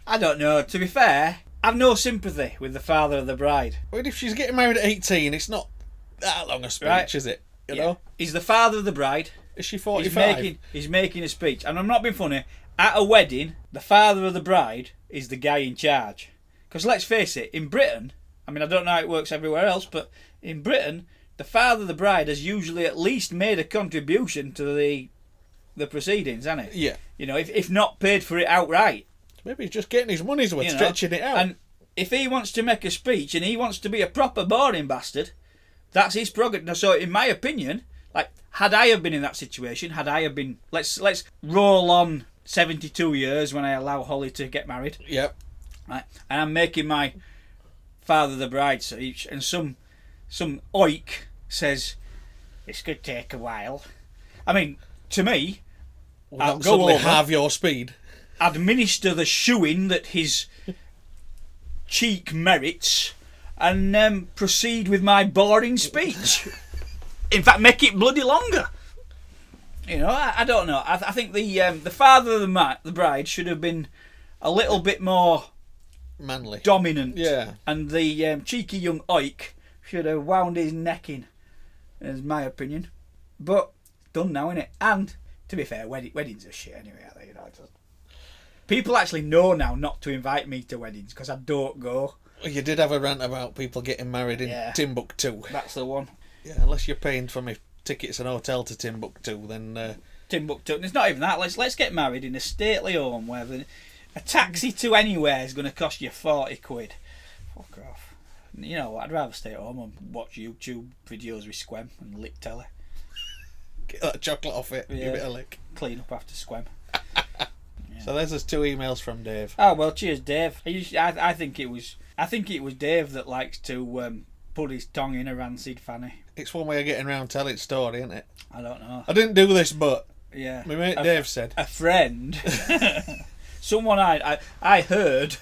I don't know. To be fair, I've no sympathy with the father of the bride. I mean, if she's getting married at 18, it's not that long a speech, Right. is it? You know? He's the father of the bride. Is she 45? He's making a speech. And I'm not being funny. At a wedding, the father of the bride is the guy in charge. Because let's face it, in Britain, I mean, I don't know how it works everywhere else, but in Britain, the father of the bride has usually at least made a contribution to the proceedings, hasn't he? Yeah. You know, if not paid for it outright. Maybe he's just getting his money's worth, stretching it out. And if he wants to make a speech and he wants to be a proper boring bastard, that's his prerogative. So, in my opinion, like, had I have been in that situation, had I have been, let's roll on 72 years when I allow Holly to get married. Yep. Right, and I'm making my father the bride speech, and some oik says this could take a while. I mean, to me, I'll go suddenly over, halve your speed. administer the shoeing that his cheek merits, and proceed with my boring speech. In fact, make it bloody longer. You know, I don't know. I think the father of the bride should have been a little bit more Manly. dominant. Yeah. And the cheeky young oik should have wound his neck in, is my opinion. But done now, innit? And to be fair, weddings are shit anyway. Are they? You know, people actually know now not to invite me to weddings because I don't go. Well, you did have a rant about people getting married in Timbuktu. That's the one. Yeah, unless you're paying for me tickets and hotel to Timbuktu, then Timbuktu. And it's not even that. Let's get married in a stately home where a taxi to anywhere is going to cost you 40 quid. Fuck off. You know what? I'd rather stay at home and watch YouTube videos with Squem and lick telly. get that chocolate off it. Give it a lick. Clean up after Squem. So there's us 2 emails from Dave. Oh well, cheers, Dave. I think it was Dave that likes to put his tongue in a rancid fanny. It's one way of getting round telling story, isn't it? I don't know. I didn't do this, but Yeah, my mate Dave said a friend, someone I heard.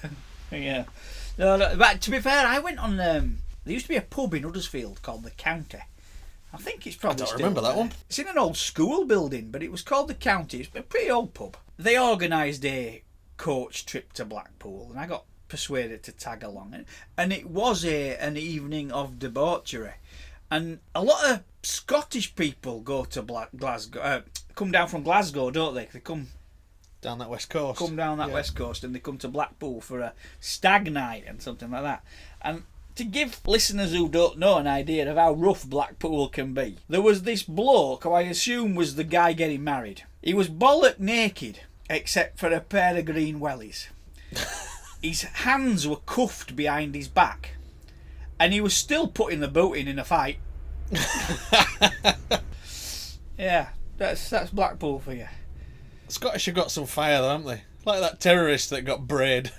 Yeah. No, but to be fair, I went on. There used to be a pub in Huddersfield called the County. I think it's probably. I don't still remember that there. one. It's in an old school building, but it was called the County. It's a pretty old pub. They organised a coach trip to Blackpool, and I got persuaded to tag along. And it was an evening of debauchery, and a lot of Scottish people go to Glasgow. Come down from Glasgow, don't they? They come down that west coast. West coast, and they come to Blackpool for a stag night and something like that. And to give listeners who don't know an idea of how rough Blackpool can be, there was this bloke who I assume was the guy getting married. He was bollock naked, except for a pair of green wellies. His hands were cuffed behind his back, and he was still putting the boot in a fight. Yeah, that's Blackpool for you. Scottish have got some fire though, haven't they? Like that terrorist that got braid.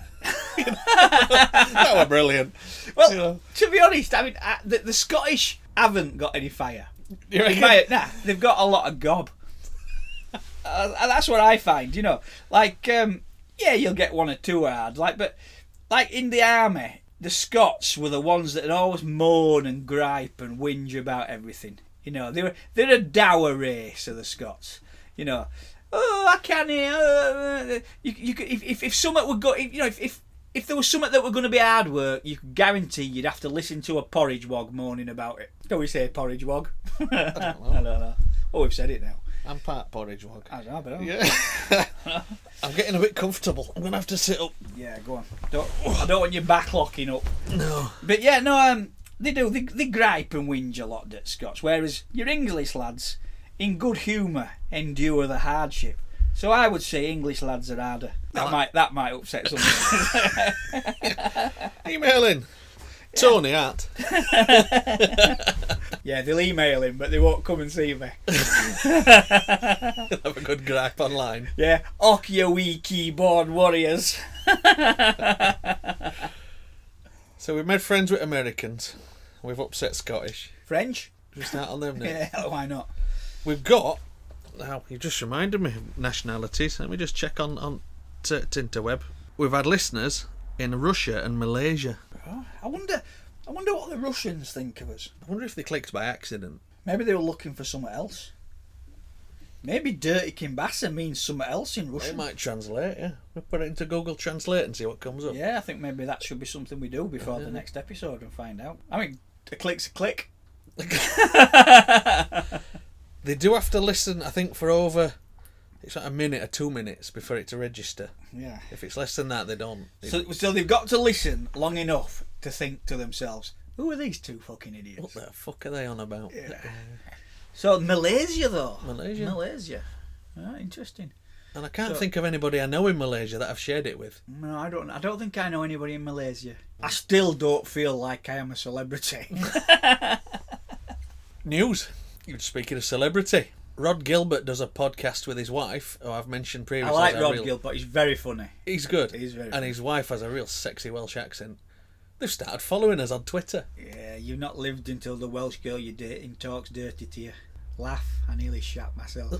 That were brilliant. Well, You know. to be honest, I mean, the Scottish haven't got any fire. You reckon? They've got a lot of gob. That's what I find, you know. Like, yeah, you'll get one or two hard. But in the army, the Scots were the ones that would always moan and gripe and whinge about everything. You know, they're a dour race of the Scots. You know, oh, I can't hear. You could, if something would go, if there was something that were going to be hard work, you could guarantee you'd have to listen to a porridge wog moaning about it. Can we say porridge wog? I don't know. Oh, we've said it now. I'm part porridge wog. I don't know. Yeah. I'm getting a bit comfortable. I'm gonna have to sit up. Yeah, go on. I don't want you back locking up. No. But yeah, no. They do. They gripe and whinge a lot at Scots, whereas your English lads, in good humour, endure the hardship. So I would say English lads are harder. That might upset someone. Email in. Tony at. Yeah, they'll email him, but they won't come and see me. Have a good gripe online. Yeah, och you wee keyboard warriors. So we've made friends with Americans. We've upset Scottish. French? Should we start on them now? Yeah, why not? We've got. Now you just reminded me of nationalities. Let me just check on Tinterweb. we've had listeners in Russia and Malaysia. Oh, I wonder what the Russians think of us. I wonder if they clicked by accident. Maybe they were looking for something else. Maybe dirty kimbasa means something else in Russian. It might translate, yeah. We'll put it into Google Translate and see what comes up. Yeah, I think maybe that should be something we do before the next episode and find out. I mean, a click's a click. They do have to listen, I think, for over... It's like a minute or 2 minutes before it to register. Yeah. If it's less than that, they don't. So they've got to listen long enough to think to themselves, who are these two fucking idiots? What the fuck are they on about? Yeah. So Malaysia, though. Malaysia. Oh, interesting. And I can't think of anybody I know in Malaysia that I've shared it with. No, I don't think I know anybody in Malaysia. I still don't feel like I am a celebrity. News. Speaking of celebrity, Rhod Gilbert does a podcast with his wife, who I've mentioned previously. I like Rhod Gilbert. He's very funny. He's good. He's very and funny. His wife has a real sexy Welsh accent. They've started following us on Twitter. Yeah, you've not lived until the Welsh girl you're dating talks dirty to you. Laugh, I nearly shat myself.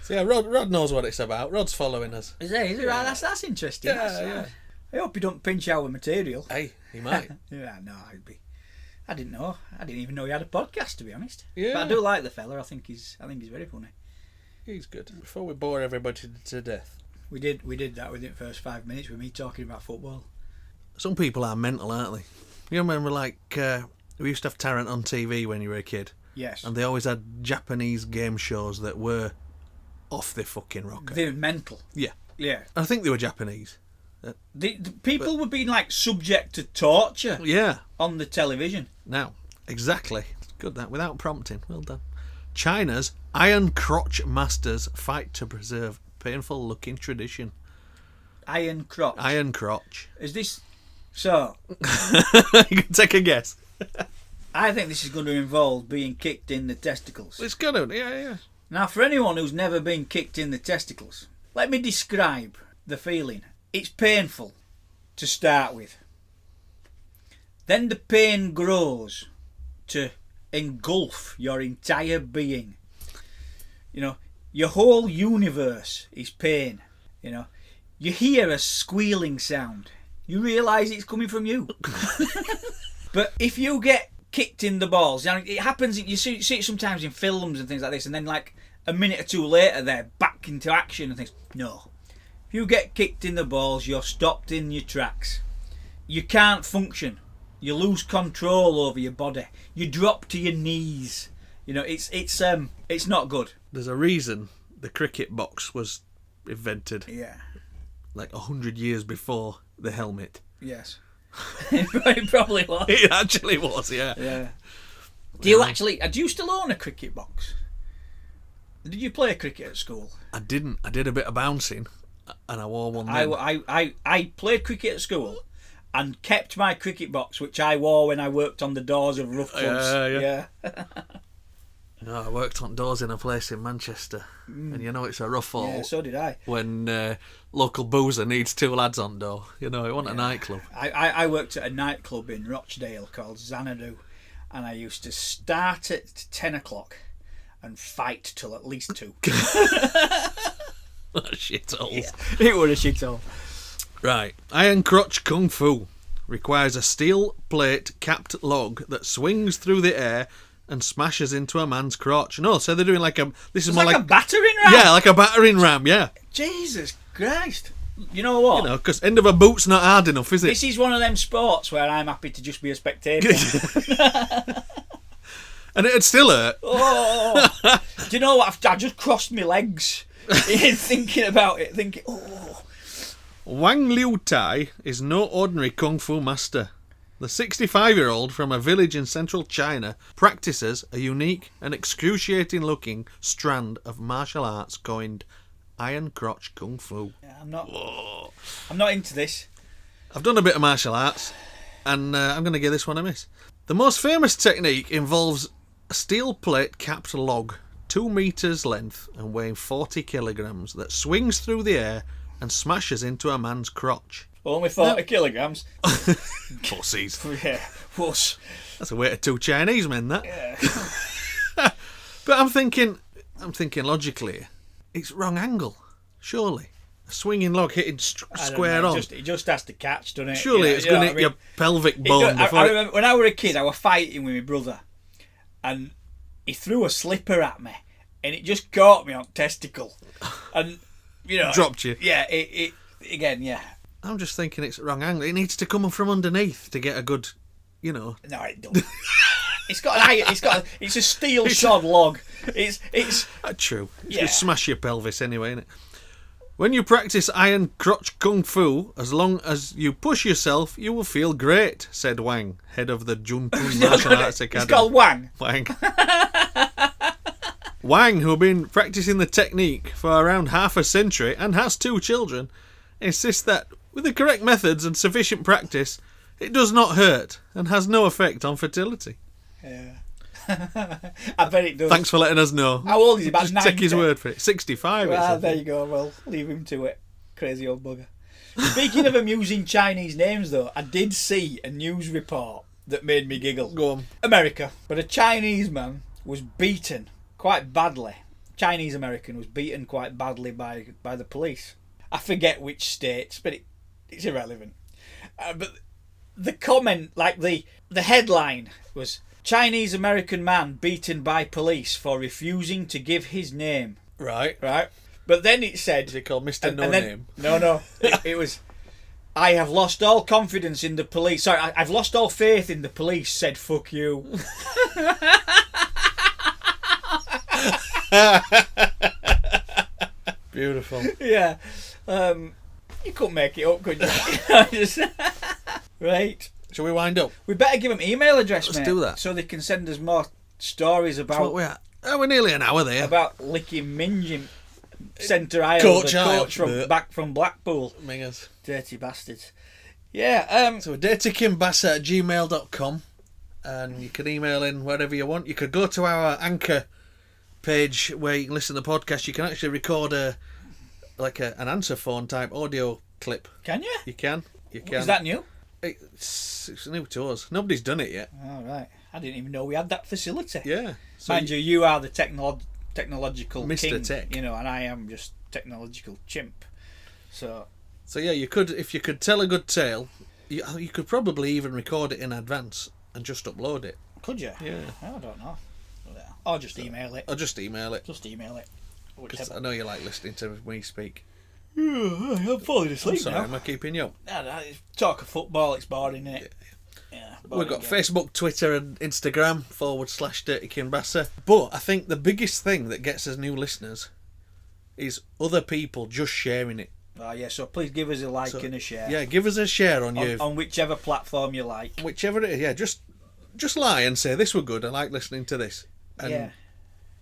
So yeah, Rod knows what it's about. Rod's following us. Is he? Right, that's interesting. Yeah. I hope he don't pinch our material. Hey, he might. Yeah, no, I didn't know. I didn't even know he had a podcast, to be honest. Yeah. But I do like the fella. I think he's very funny. He's good. Before we bore everybody to death. We did that within the first 5 minutes with me talking about football. Some people are mental, aren't they? You remember, like, we used to have Tarrant on TV when you were a kid. Yes. And they always had Japanese game shows that were off the fucking rocker. They're mental. Yeah. Yeah. I think they were Japanese. The people were being, like, subject to torture Yeah. on the television. Now, exactly. Good that, without prompting. Well done. China's Iron Crotch Masters fight to preserve painful looking tradition. Iron crotch. Iron crotch. Is this... So... You can take a guess. I think this is going to involve being kicked in the testicles. It's gonna, yeah. Now, for anyone who's never been kicked in the testicles, let me describe the feeling. It's painful to start with. Then the pain grows to engulf your entire being. You know, your whole universe is pain. You know, you hear a squealing sound. You realise it's coming from you. But if you get kicked in the balls, it happens, you see it sometimes in films and things like this, and then like a minute or two later they're back into action and things. No. If you get kicked in the balls, you're stopped in your tracks. You can't function. You lose control over your body. You drop to your knees. You know, it's not good. There's a reason the cricket box was invented. Yeah. Like 100 years before the helmet. Yes. It probably was. It actually was, yeah. Yeah. Do you still own a cricket box? Did you play cricket at school? I didn't. I did a bit of bouncing, and I wore one then. I played cricket at school and kept my cricket box, which I wore when I worked on the doors of rough clubs. Yeah. No, I worked on doors in a place in Manchester, and you know it's a rough haul. Yeah, so did I. When local boozer needs two lads on door, you know, it wasn't a nightclub. I worked at a nightclub in Rochdale called Xanadu, and I used to start at 10 o'clock and fight till at least 2. Shitholes. Yeah, it was a shithole. Right, Iron Crotch Kung Fu requires a steel plate capped log that swings through the air and smashes into a man's crotch. No, so they're doing like a... This is more like a battering ram? Yeah, like a battering ram, yeah. Jesus Christ. You know what? You know, because end of a boot's not hard enough, is it? This is one of them sports where I'm happy to just be a spectator. And it'd still hurt. Oh, do you know what? I just crossed my legs thinking about it. Thinking, oh. Wang Liu Tai is no ordinary kung fu master. The 65-year-old from a village in central China practices a unique and excruciating-looking strand of martial arts coined Iron Crotch Kung Fu. Yeah, I'm not into this. I've done a bit of martial arts, and I'm going to give this one a miss. The most famous technique involves a steel plate capped log, 2 metres length and weighing 40 kilograms, that swings through the air and smashes into a man's crotch. Only 40 kilograms. Pussies. Yeah, puss. That's a weight of 2 Chinese men, that. Yeah. But I'm thinking logically, it's wrong angle, surely. swinging log hitting I don't square know, on. it just has to catch, doesn't it? Surely it's going to hit your pelvic bone before I remember when I was a kid, I was fighting with my brother, and he threw a slipper at me, and it just caught me on testicle, and dropped you. Yeah, it again, yeah. I'm just thinking it's the wrong angle. It needs to come from underneath to get a good, No, it don't. It's a steel shod log. It's true. It's Yeah. going to smash your pelvis anyway, innit? When you practice iron crotch kung fu, as long as you push yourself, you will feel great, said Wang, head of the Juntun Martial Arts Academy. It's called Wang. Wang. Wang, who has been practicing the technique for around half a century and has 2 children, insists that with the correct methods and sufficient practice, it does not hurt and has no effect on fertility. Yeah. I bet it does. Thanks for letting us know. How old is he? About Just 90? take his word for it. 65. Well, there you go. Well, leave him to it. Crazy old bugger. Speaking of amusing Chinese names, though, I did see a news report that made me giggle. Go on. America. But a Chinese man was beaten quite badly. Chinese American was beaten quite badly by the police. I forget which states, but it's irrelevant. But the comment, like the headline was, Chinese American man beaten by police for refusing to give his name. Right. But then it said... Is it called Mr. No Name? No. It was... I have lost all confidence in the police. Sorry, I've lost all faith in the police, said fuck you. Beautiful. Yeah. You couldn't make it up, could you? Right. Shall we wind up? We better give them email address, Let's mate, do that. so they can send us more stories That's what about we're at. Oh, we're nearly an hour there. about licking minging Centre Isle, Coach the Isle. coach from Blackpool. Mingers. Dirty bastards. Yeah. So dirtykimbasser@gmail.com, and you can email in wherever you want. You could go to our Anchor page where you can listen to the podcast. You can actually record an answer phone type audio clip. Can you? You can. Is that new? It's new to us. Nobody's done it yet. All right. I didn't even know we had that facility. Yeah. So Mind you are the technological Mr. king, Tech. and I am just technological chimp. So yeah, you could, if you could tell a good tale, you could probably even record it in advance and just upload it. could you? Yeah. I don't know. Or just email it. Or just email it. Just email it. Because I know you like listening to me speak. I'm falling asleep Sorry, now. am I keeping you up? No, talk of football, it's boring, isn't it? Yeah. We've got Facebook, Twitter and Instagram /DirtyKimbasser. But I think the biggest thing that gets us new listeners is other people just sharing it. Oh yeah, so please give us a like and a share. Yeah, give us a share on whichever platform you like. whichever it is. Yeah, just lie and say this were good. I like listening to this. And Yeah.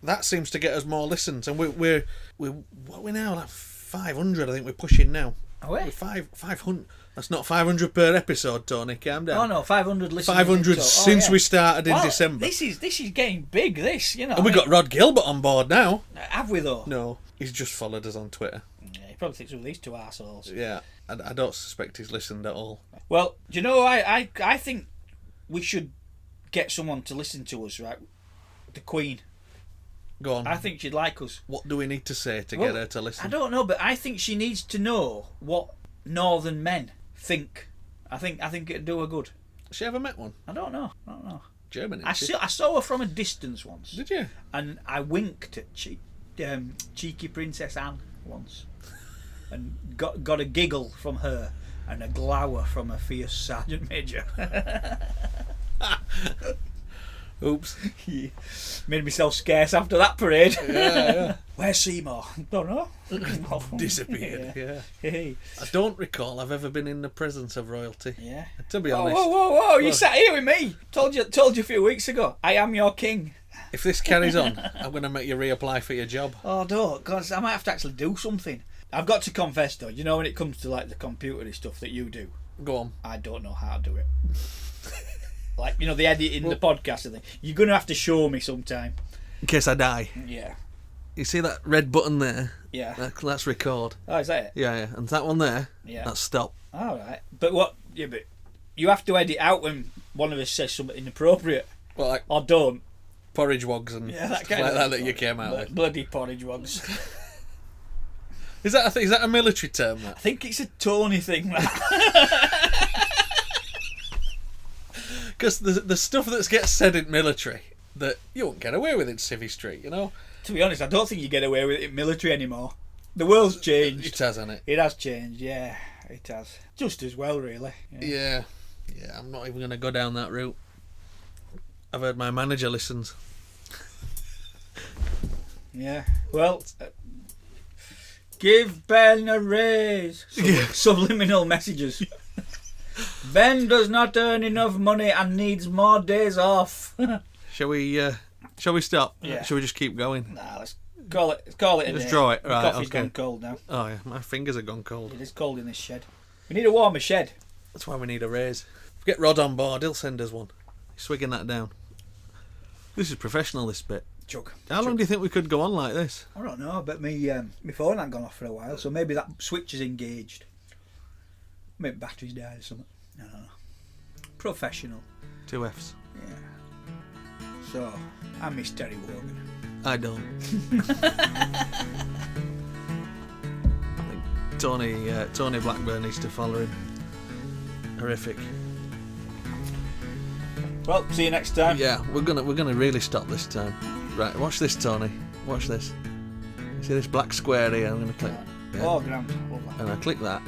that seems to get us more listens. And we're what we now, like 500. I think we're pushing now. Oh, wait. We're 500. That's not 500 per episode, Tony. Calm down. Oh no, 500 listeners. 500 since we started in Well, December. This is getting big. And we got Rhod Gilbert on board now. Have we though? No, he's just followed us on Twitter. Yeah, he probably thinks we're these two arseholes. Yeah, I don't suspect he's listened at all. Well, do you know, I think we should get someone to listen to us, right? The Queen. Go on. I think she'd like us. What do we need to say to get her to listen? I don't know, but I think she needs to know what northern men think. I think it'd do her good. Has she ever met one? I don't know. German, I saw her from a distance once. Did you? And I winked at cheeky Princess Anne once, and got a giggle from her and a glower from a fierce sergeant major. Oops. Made myself scarce after that parade. Yeah. Where's Seymour? Don't know. Disappeared. Yeah. Hey. I don't recall I've ever been in the presence of royalty. Yeah. To be honest. Whoa! You sat here with me. Told you a few weeks ago. I am your king. If this carries on, I'm going to make you reapply for your job. Oh, don't, because I might have to actually do something. I've got to confess though, you know, when it comes to like the computery stuff that you do, Go on. I don't know how to do it. Like, you know, the editing, the podcast and thing. You're going to have to show me sometime. In case I die. Yeah. You see that red button there? Yeah. That's record. Oh, is that it? Yeah. And that one there? Yeah. That's stop. All right. But what? Yeah, but you have to edit out when one of us says something inappropriate. Well, like Or don't. porridge wogs and Yeah, that stuff kind like of that you came out with. Bloody porridge wogs. Is that a military term? That? I think it's a Tony thing, that. Because the stuff that gets said in military that you won't get away with in Civvy Street, you know. To be honest, I don't think you get away with it in military anymore. The world's changed. It has, hasn't it? It has changed, yeah. It has. Just as well, really. Yeah. I'm not even going to go down that route. I've heard my manager listens. Yeah. Well, give Ben a raise. Subliminal messages. Ben does not earn enough money and needs more days off. Shall we stop? Yeah. Shall we just keep going? Nah, let's call it a day. Let's draw it. Right, Coffee's okay. gone cold now. Oh yeah, my fingers have gone cold. It is cold in this shed. We need a warmer shed. That's why we need a raise. If we get Rhod on board, he'll send us one. He's swigging that down. This is professional, this bit. Chug. How long do you think we could go on like this? I don't know, but my phone hasn't gone off for a while, so maybe that switch is engaged. Maybe battery's died or something. I don't know. Professional. 2 Fs. Yeah. So, I miss Terry Wogan. I don't. I think Tony Blackburn needs to follow him. Horrific. Well, see you next time. Yeah, we're gonna really stop this time. Right, watch this, Tony. Watch this. You see this black square here? I'm gonna click. Yeah. Oh, grand. Love that. And I click that.